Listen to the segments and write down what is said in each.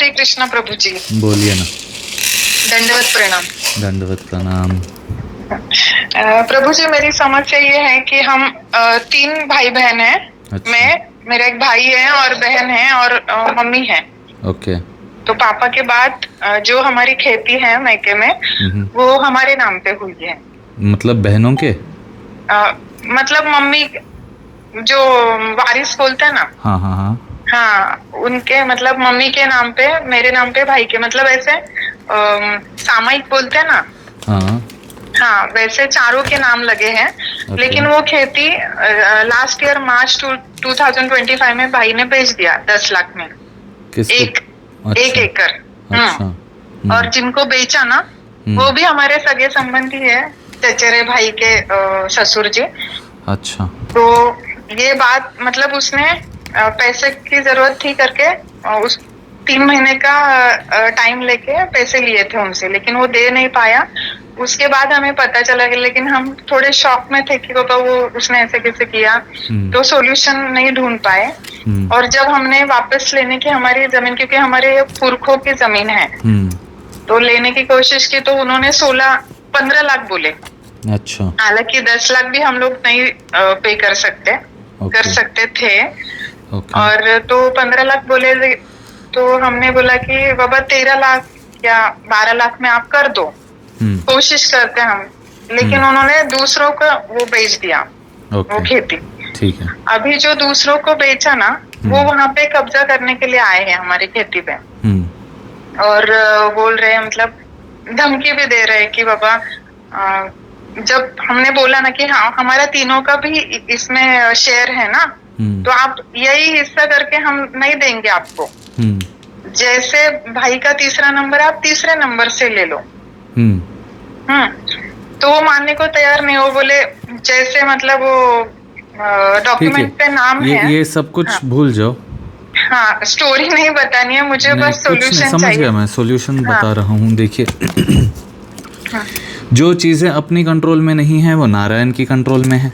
हरे कृष्णा प्रभु जी। बोलिए ना। दंडवत प्रणाम। दंडवत प्रणाम। प्रभु जी, मेरी समस्या ये है कि हम 3 भाई बहन हैं। अच्छा। मेरा एक भाई है और बहन है और मम्मी है। ओके। तो पापा के बाद जो हमारी खेती है मायके में, वो हमारे नाम पे हुई है। मतलब बहनों के? मतलब मम्मी जो वारिस बोलते हैं ना। हाँ हाँ हाँ। हाँ, उनके मतलब मम्मी के नाम पे, मेरे नाम पे, भाई के, मतलब ऐसे सामयिक बोलते हैं ना। हाँ हाँ, वैसे चारों के नाम लगे हैं। ओके। लेकिन वो खेती लास्ट ईयर मार्च 2025 में भाई ने बेच दिया 10 लाख में। किसको? एक अच्छा। एकड़। अच्छा। और जिनको बेचा ना, वो भी हमारे सगे संबंधी है, चचेरे भाई के ससुर जी। अच्छा। तो ये बात मतलब उसने पैसे की जरूरत थी करके उस 3 महीने का टाइम लेके पैसे लिए थे उनसे, लेकिन वो दे नहीं पाया। उसके बाद हमें पता चला, लेकिन हम थोड़े शॉक में थे कि पापा वो उसने ऐसे कैसे किया। तो सॉल्यूशन नहीं ढूंढ पाए। और जब हमने वापस लेने की हमारी जमीन, क्योंकि हमारे पुरखों की जमीन है, तो लेने की कोशिश की, तो उन्होंने 15 लाख बोले। अच्छा। हालांकि 10 लाख भी हम लोग नहीं पे कर सकते थे। ओके। और तो 15 लाख बोले। तो हमने बोला कि बाबा 13 लाख या 12 लाख में आप कर दो, कोशिश करते हम। लेकिन उन्होंने दूसरों को वो बेच दिया, वो खेती। ठीक है। अभी जो दूसरों को बेचा ना, वो वहां पे कब्जा करने के लिए आए हैं हमारी खेती पे। और बोल रहे हैं, मतलब धमकी भी दे रहे हैं कि बाबा, जब हमने बोला ना कि हाँ हमारा तीनों का भी इसमें शेयर है ना, तो आप यही हिस्सा करके हम नहीं देंगे आपको। जैसे भाई का तीसरा नंबर, आप तीसरे नंबर से ले लो। तो वो मानने को तैयार नहीं। वो बोले जैसे मतलब वो डॉक्यूमेंट पे नाम है। ये सब कुछ भूल जाओ। हाँ, स्टोरी नहीं बतानी है मुझे, नहीं, बस सॉल्यूशन समझ चाहिए। गया मैं, सॉल्यूशन बता रहा हूँ। देखिए, जो चीज़ें अपनी कंट्रोल में नहीं है वो नारायण की कंट्रोल में है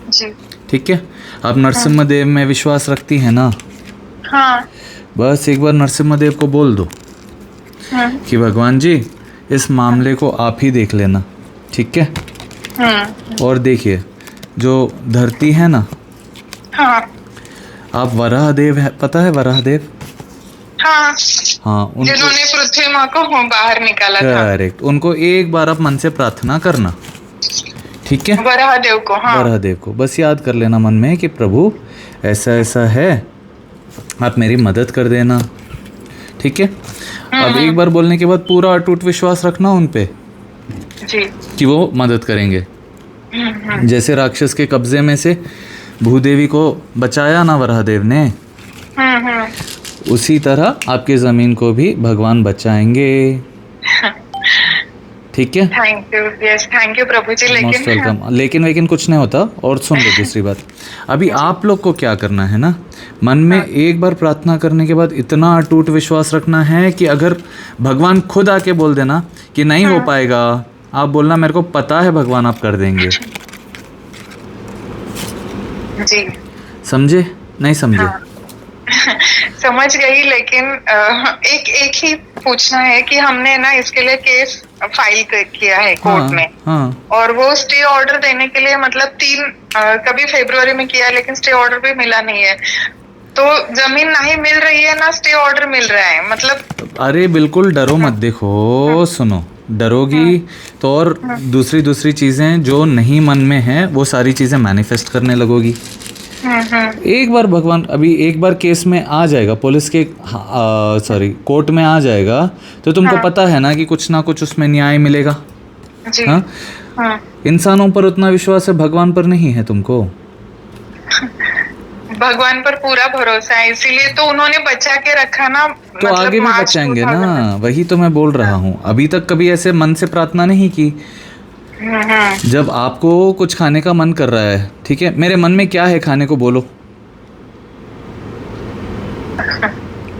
जी। ठीक है। आप नरसिम्हा देव में विश्वास रखती हैं ना? हाँ। बस एक बार नरसिम्हा देव को बोल दो कि भगवान जी, इस मामले को आप ही देख लेना, ठीक है। और देखिए, जो धरती है ना, हाँ। आप वराह देव है, पता है वराह देव? हाँ, उनको, जिन्होंने पृथ्वी माँ को बाहर निकाला था। करेक्ट। उनको एक बार आप मन से प्रार्थना करना, ठीक है। वराह देव को, हाँ। वराह देव को बस याद कर लेना मन में कि प्रभु ऐसा ऐसा है, आप मेरी मदद कर देना, ठीक है। अब एक बार बोलने के बाद पूरा अटूट विश्वास रखना उन पे जी, कि वो मदद करेंगे। जैसे राक्षस के कब्जे में से भूदेवी को बचाया ना वराह देव ने, उसी तरह आपके ज़मीन को भी भगवान बचाएंगे, ठीक है। Thank you. Yes, thank you प्रभु जी। Most welcome. लेकिन कुछ नहीं होता। और सुन लो दूसरी बात, अभी आप लोग को क्या करना है ना, मन में एक बार प्रार्थना करने के बाद इतना अटूट विश्वास रखना है कि अगर भगवान खुद आके बोल देना कि नहीं हो पाएगा, आप बोलना मेरे को पता है भगवान आप कर देंगे। जी। समझे? नहीं समझे? हाँ। समझ गई, लेकिन एक ही पूछना है कि हमने ना इसके लिए केस फाइल किया है कोर्ट में। और वो स्टे ऑर्डर देने के लिए, मतलब 3 कभी फरवरी में किया, लेकिन स्टे ऑर्डर भी मिला नहीं है। तो जमीन नहीं मिल रही है ना, स्टे ऑर्डर मिल रहा है, मतलब। अरे बिल्कुल डरो मत। देखो सुनो, डरोगी तो और दूसरी चीज़ें जो नहीं मन में है वो सारी चीज़ें मैनिफेस्ट करने लगोगी। एक बार भगवान, अभी एक बार केस में आ जाएगा, पुलिस के कोर्ट में आ जाएगा, तो तुमको पता है ना कि कुछ ना कुछ उसमें न्याय मिलेगा। हाँ? इंसानों पर उतना विश्वास है, भगवान पर नहीं है तुमको। भगवान पर पूरा भरोसा है, इसीलिए तो उन्होंने बचा के रखा ना। तो मतलब आगे भी बचाएंगे ना, वही तो मैं बोल रहा हूँ। अभी तक कभी ऐसे मन से प्रार्थना नहीं की। जब आपको कुछ खाने का मन कर रहा है, ठीक है, मेरे मन में क्या है खाने को, बोलो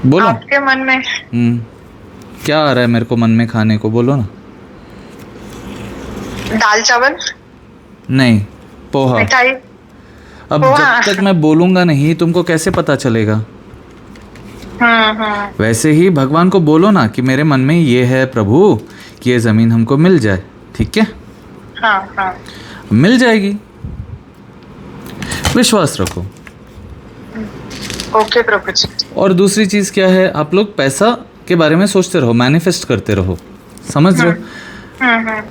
बोलो। आपके मन में क्या आ रहा है मेरे को मन में खाने को, बोलो ना। दाल चावल नहीं, पोहा। मिठाई। अब जब तक मैं बोलूंगा नहीं तुमको कैसे पता चलेगा? वैसे ही भगवान को बोलो ना कि मेरे मन में ये है प्रभु कि ये ज़मीन हमको मिल जाए, ठीक है? हाँ। मिल जाएगी, विश्वास रखो। ओके प्रभु जी। और दूसरी चीज़ क्या है, आप लोग पैसा के बारे में सोचते रहो, मैनिफेस्ट करते रहो, समझ रहे हो?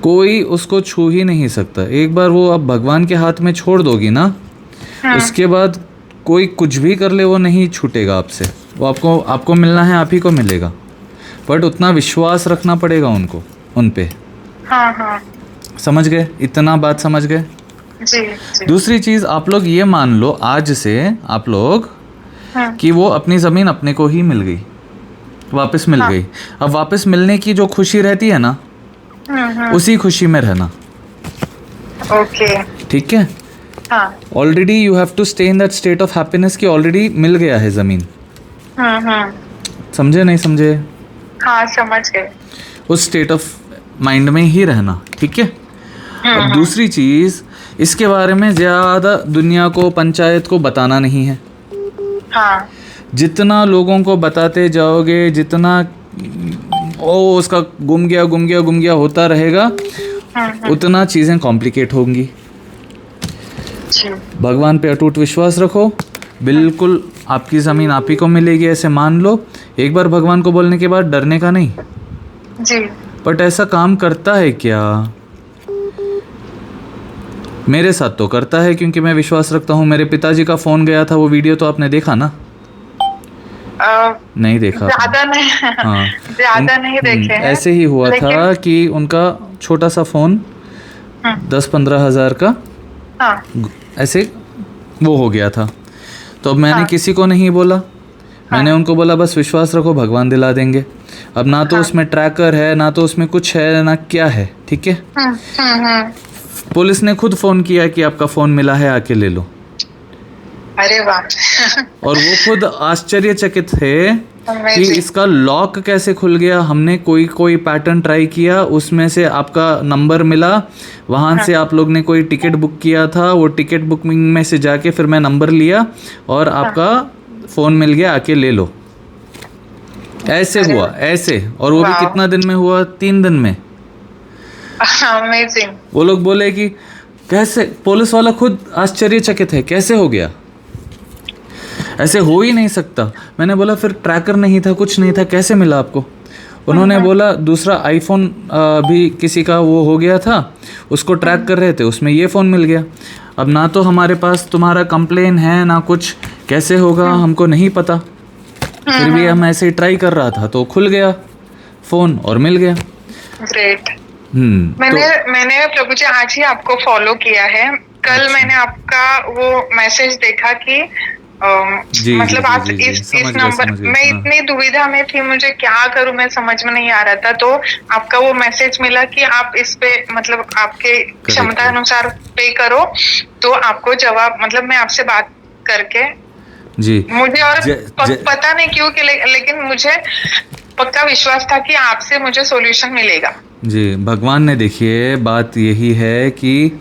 कोई उसको छू ही नहीं सकता। एक बार वो अब भगवान के हाथ में छोड़ दोगी ना, उसके बाद कोई कुछ भी कर ले वो नहीं छूटेगा आपसे। वो आपको मिलना है, आप ही को मिलेगा, बट उतना विश्वास रखना पड़ेगा उनको, उन पे। हाँ। समझ गए? इतना बात समझ गए? जी। दूसरी चीज़, आप लोग ये मान लो आज से आप लोग कि वो अपनी ज़मीन अपने को ही मिल गई, वापस मिल गई। अब वापस मिलने की जो खुशी रहती है ना, उसी खुशी में रहना। ओके, ठीक है? Already you have to stay in that state of happiness कि ऑलरेडी मिल गया है ज़मीन। समझे नहीं समझे? हाँ, समझ गए। उस स्टेट ऑफ माइंड में ही रहना, ठीक है? अब दूसरी चीज़, इसके बारे में ज़्यादा दुनिया को, पंचायत को बताना नहीं है। हाँ। जितना लोगों को बताते जाओगे, जितना उसका गुम गया होता रहेगा, उतना चीज़ें कॉम्प्लिकेट होंगी। भगवान पे अटूट विश्वास रखो, बिल्कुल आपकी ज़मीन आप ही को मिलेगी, ऐसे मान लो। एक बार भगवान को बोलने के बाद डरने का नहीं जी। बट ऐसा काम करता है क्या? मेरे साथ तो करता है, क्योंकि मैं विश्वास रखता हूँ। मेरे पिताजी का फ़ोन गया था, वो वीडियो तो आपने देखा ना? नहीं देखा? ज़्यादा नहीं। हाँ, ज़्यादा नहीं देखे हैं। ऐसे ही हुआ था कि उनका छोटा सा फ़ोन 10-15 हज़ार का ऐसे वो हो गया था। तो अब मैंने किसी को नहीं बोला, मैंने उनको बोला बस विश्वास रखो, भगवान दिला देंगे। अब ना तो उसमें ट्रैकर है, ना तो उसमें कुछ है, ना क्या है, ठीक है? पुलिस ने खुद फ़ोन किया कि आपका फ़ोन मिला है, आके ले लो। अरे वाह। और वो खुद आश्चर्यचकित थे कि इसका लॉक कैसे खुल गया। हमने कोई पैटर्न ट्राई किया, उसमें से आपका नंबर मिला, वहाँ से आप लोग ने कोई टिकट बुक किया था, वो टिकट बुकिंग में से जाके फिर मैं नंबर लिया और आपका फ़ोन मिल गया, आके ले लो। ऐसे हुआ, ऐसे। और वो भी कितना दिन में हुआ? 3 दिन में। अमेजिंग। वो लोग बोले कि कैसे, पुलिस वाला खुद आश्चर्यचकित है, कैसे हो गया? ऐसे हो ही नहीं सकता। मैंने बोला फिर ट्रैकर नहीं था, कुछ नहीं था, कैसे मिला आपको? उन्होंने बोला दूसरा आईफोन भी किसी का वो हो गया था, उसको ट्रैक कर रहे थे, उसमें ये फ़ोन मिल गया। अब ना तो हमारे पास तुम्हारा कंप्लेन है, ना कुछ, कैसे होगा हमको नहीं पता। फिर भी हम ऐसे ही ट्राई कर रहा था, तो खुल गया फ़ोन और मिल गया। ग्रेट। मैंने प्रभु जी आज ही आपको फॉलो किया है। कल मैंने आपका वो मैसेज देखा कि मतलब आप इस नंबर, मैं इतनी दुविधा में थी, मुझे क्या करूं, मैं समझ में नहीं आ रहा था। तो आपका वो मैसेज मिला कि आप इस पे मतलब आपके क्षमता अनुसार पे करो, तो आपको जवाब, मतलब मैं आपसे बात करके जी, मुझे और पता नहीं क्यों कि लेकिन मुझे पक्का विश्वास था कि आपसे मुझे सॉल्यूशन मिलेगा। जी, भगवान ने, देखिए बात यही है कि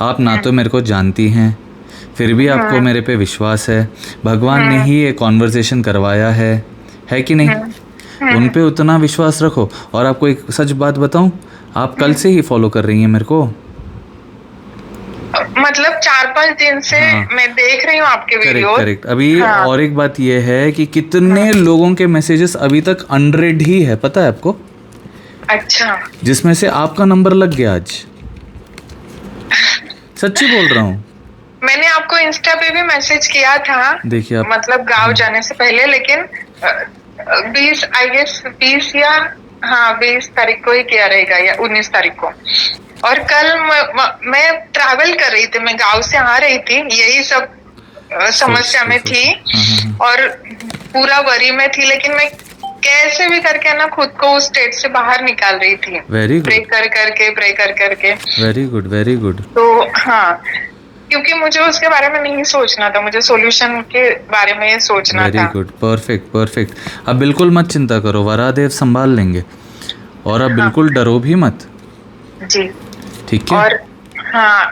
आप ना तो मेरे को जानती हैं, फिर भी आपको मेरे पे विश्वास है। भगवान ने ही ये कॉन्वर्सेशन करवाया है कि नहीं? उन पे उतना विश्वास रखो। और आपको एक सच बात बताऊं, आप कल से ही फॉलो कर रही हैं मेरे को, मतलब 4-5 दिन से मैं देख रही हूँ आपके वीडियो। करेक्ट। अभी और एक बात ये है कि कितने लोगों के मैसेजेस अभी तक अनरेड ही है, पता है आपको? अच्छा। जिसमें से आपका नंबर लग गया आज। सच्ची बोल रहा हूँ। मैंने आपको इंस्टा पे भी मैसेज किया था, देखिए आप, मतलब गांव जाने से पहले, लेकिन 20 तारीख को ही किया रहेगा या 19 तारीख को। और कल मैं ट्रैवल कर रही थी, मैं गांव से आ रही थी, यही सब समस्या में थी और पूरा वरी में थी, लेकिन मैं कैसे भी करके ना खुद को उस स्टेट से बाहर निकाल रही थी। Very good. प्रे कर करके। Very good. तो हाँ, क्योंकि मुझे उसके बारे में नहीं सोचना था, मुझे सॉल्यूशन के बारे में सोचना था। Very good, perfect. अब बिल्कुल मत चिंता करो, वरादेव संभाल लेंगे। और अब बिल्कुल डरो भी मत जी, ठीक है? और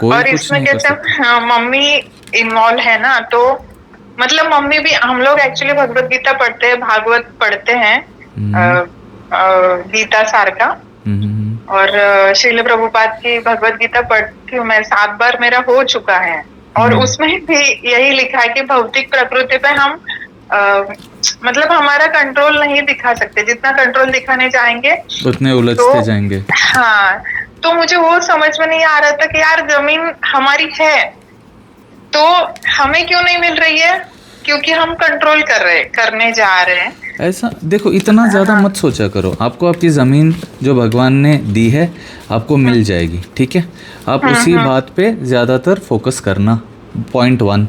और इसमें कैसे मम्मी इन्वॉल्व है ना, तो मतलब मम्मी भी, हम लोग एक्चुअली भगवत गीता पढ़ते हैं, भागवत पढ़ते हैं, गीता सार का, और श्रील प्रभुपाद की भगवत गीता पढ़ती हूँ मैं, 7 बार मेरा हो चुका है। और उसमें भी यही लिखा है कि भौतिक प्रकृति पे हम मतलब हमारा कंट्रोल नहीं दिखा सकते, जितना कंट्रोल दिखाने जाएंगे उतने उलझते जाएंगे। हाँ, तो मुझे वो समझ में नहीं आ रहा था कि यार जमीन हमारी है तो हमें क्यों नहीं मिल रही है, क्योंकि हम कंट्रोल करने जा रहे हैं। ऐसा देखो, इतना ज़्यादा मत सोचा करो, आपको आपकी ज़मीन जो भगवान ने दी है आपको मिल जाएगी, ठीक है। आप उसी बात पे ज़्यादातर फोकस करना, पॉइंट 1।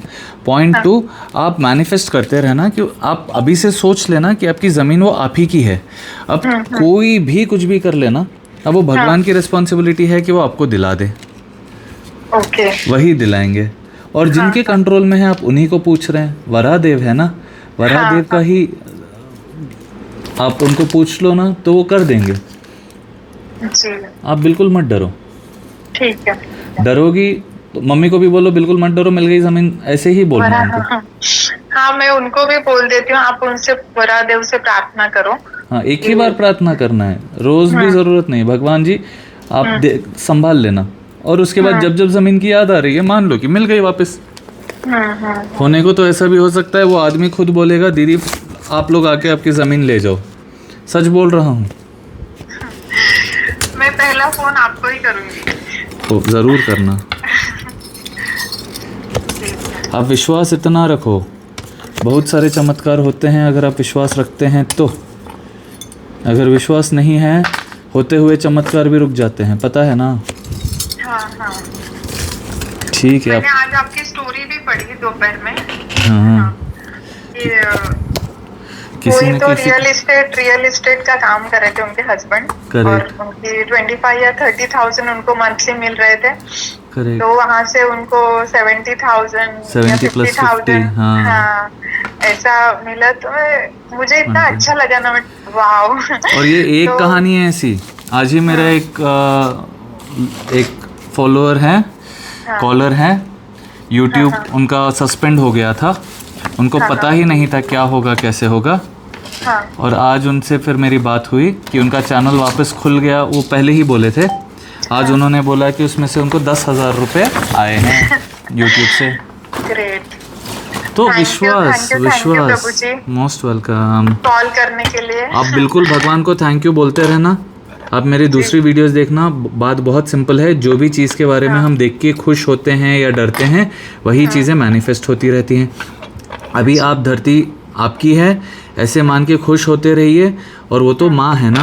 पॉइंट 2, आप मैनिफेस्ट करते रहना कि आप अभी से सोच लेना कि आपकी ज़मीन वो आप ही की है। अब कोई भी कुछ भी कर लेना, अब वो भगवान की रिस्पॉन्सिबिलिटी है कि वो आपको दिला दे, ओके, वही दिलाएंगे। और जिनके कंट्रोल में है आप उन्हीं को पूछ रहे हैं, वरादेव है ना, वरादेव का ही आप उनको पूछ लो ना तो वो कर देंगे जी। आप बिल्कुल मत डरो, ठीक है। डरोगी तो मम्मी को भी बोलो बिल्कुल मत डरो, मिल गई जमीन, ऐसे ही बोलना उनको। हाँ, मैं उनको भी बोल देती हूँ, आप उनसे वरादेव से प्रार्थना करो। हाँ, एक ही बार प्रार्थना करना है, रोज भी जरूरत नहीं, भगवान जी आप संभाल लेना। और उसके बाद जब जब जमीन की याद आ रही है मान लो कि मिल गई वापस। होने को तो ऐसा भी हो सकता है वो आदमी खुद बोलेगा दीदी आप लोग आके आपकी जमीन ले जाओ, सच बोल रहा हूँ। मैं पहला फोन आपको ही करूंगी, तो जरूर करना। आप विश्वास इतना रखो, बहुत सारे चमत्कार होते हैं अगर आप विश्वास रखते हैं तो। अगर विश्वास नहीं है, होते हुए चमत्कार भी रुक जाते हैं, पता है ना। हाँ। ठीक है। मैंने आज आपकी स्टोरी भी पढ़ी दोपहर में। हाँ। कोई तो रियल एस्टेट का काम कर रहे थे उनके हस्बैंड, और उनकी 25 या 30,000 उनको मंथली मिल रहे थे। तो वहाँ से उनको 70,000 50,000 हाँ ऐसा मिला। तो मुझे इतना अच्छा लगा ना, वाओ। और ये एक तो, कहानी है ऐसी। आज ही मेरा एक फॉलोअर है, कॉलर है, यूट्यूब उनका सस्पेंड हो गया था, उनको पता ही नहीं था क्या होगा कैसे होगा। और आज उनसे फिर मेरी बात हुई कि उनका चैनल वापस खुल गया। वो पहले ही बोले थे, आज उन्होंने बोला कि उसमें से उनको 10,000 रुपये आए हैं यूट्यूब से। ग्रेट। तो विश्वास मोस्ट वेलकम। कॉल करने के लिए आप बिल्कुल भगवान को थैंक यू बोलते रहना। आप मेरी दूसरी वीडियोस देखना, बात बहुत सिंपल है। जो भी चीज़ के बारे में हम देख के खुश होते हैं या डरते हैं वही चीज़ें मैनिफेस्ट होती रहती हैं। अभी आप धरती आपकी है ऐसे मान के खुश होते रहिए, और वो तो माँ है ना,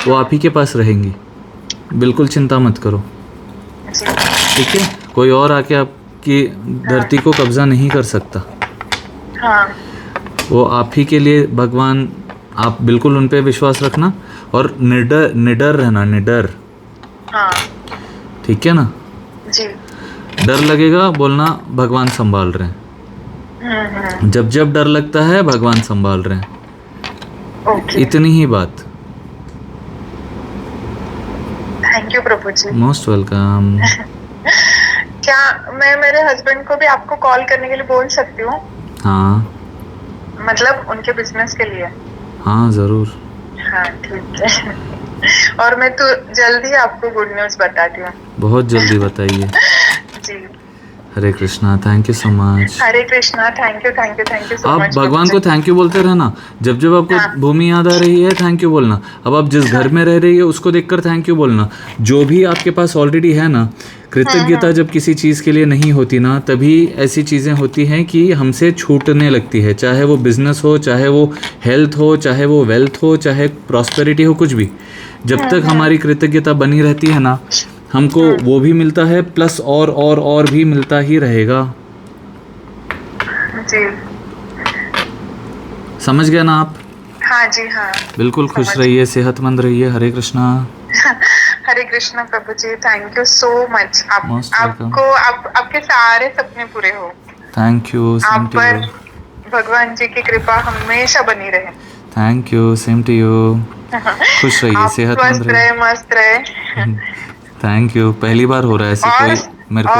वो आप ही के पास रहेंगी, बिल्कुल चिंता मत करो, ठीक है। कोई और आके आपकी धरती को कब्जा नहीं कर सकता, वो आप ही के लिए भगवान। आप बिल्कुल उन पे विश्वास रखना और निडर रहना, निडर, ठीक है ना जी। डर लगेगा बोलना भगवान संभाल रहे हैं। जब जब डर लगता है भगवान संभाल रहे हैं, इतनी ही बात। थैंक यू प्रभु जी। Most welcome. क्या मैं मेरे हस्बैंड को भी आपको कॉल करने के लिए बोल सकती हूँ? हाँ, मतलब उनके बिजनेस के लिए? हाँ जरूर। हाँ ठीक है। और मैं तो जल्दी आपको गुड न्यूज़ बताती हूँ। बहुत जल्दी बताइए। जी। Hare Krishna, thank you so much. Hare Krishna, thank you so much. आप भगवान को थैंक यू बोलते रहना। जब जब आपको भूमि याद आ रही है थैंक यू बोलना। अब आप जिस घर में रह रही है उसको देखकर थैंक यू बोलना। जो भी आपके पास ऑलरेडी है ना, कृतज्ञता जब किसी चीज़ के लिए नहीं होती ना, तभी ऐसी चीज़ें होती हैं कि हमसे छूटने लगती है। चाहे वो बिजनेस हो, चाहे वो हेल्थ हो, चाहे वो वेल्थ हो, चाहे प्रॉस्पेरिटी हो, कुछ भी। जब तक हमारी कृतज्ञता बनी रहती है ना, हमको वो भी मिलता है, प्लस और भी मिलता ही रहेगा। जी। समझ गए ना आप? हाँ जी, हाँ। बिल्कुल खुश रहिए, सेहतमंद रहिए। हरे कृष्णा। हरे कृष्णा प्रभु जी, थैंक यू सो मच। आपके सारे सपने पूरे हो। Thank you. आप पर भगवान जी की कृपा हमेशा बनी रहे। Thank you, same to you. खुश रहिए, सेहतमंद रहिए, मस्त रहे। Thank you. पहली बार हो रहा है ऐसे कोई मेरे को।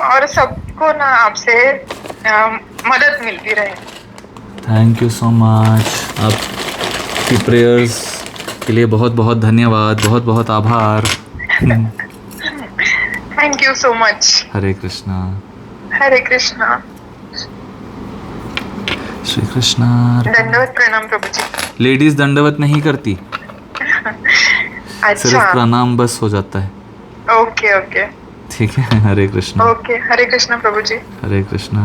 और सबको ना आपसे मदद मिलती रहे। Thank you so much. आपकी प्रेयर्स के लिए बहुत बहुत धन्यवाद, बहुत बहुत आभार। Thank you so much. Hare Krishna. Hare Krishna. Shri Krishna. दंडवत प्रणाम प्रभु जी। लेडीज दंडवत नहीं करती, सिर्फ अच्छा, प्रणाम बस हो जाता है। ओके ओके ठीक है। हरे कृष्णा। ओके, हरे कृष्णा प्रभु जी। हरे कृष्णा।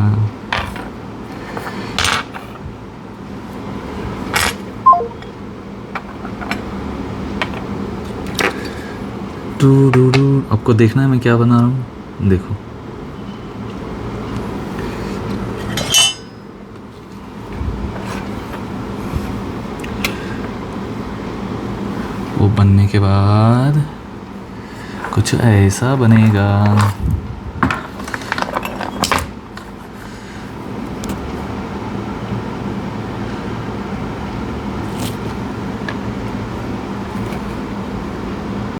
टू डू डू। आपको देखना है मैं क्या बना रहा हूँ, देखो। वो बनने के बाद कुछ ऐसा बनेगा।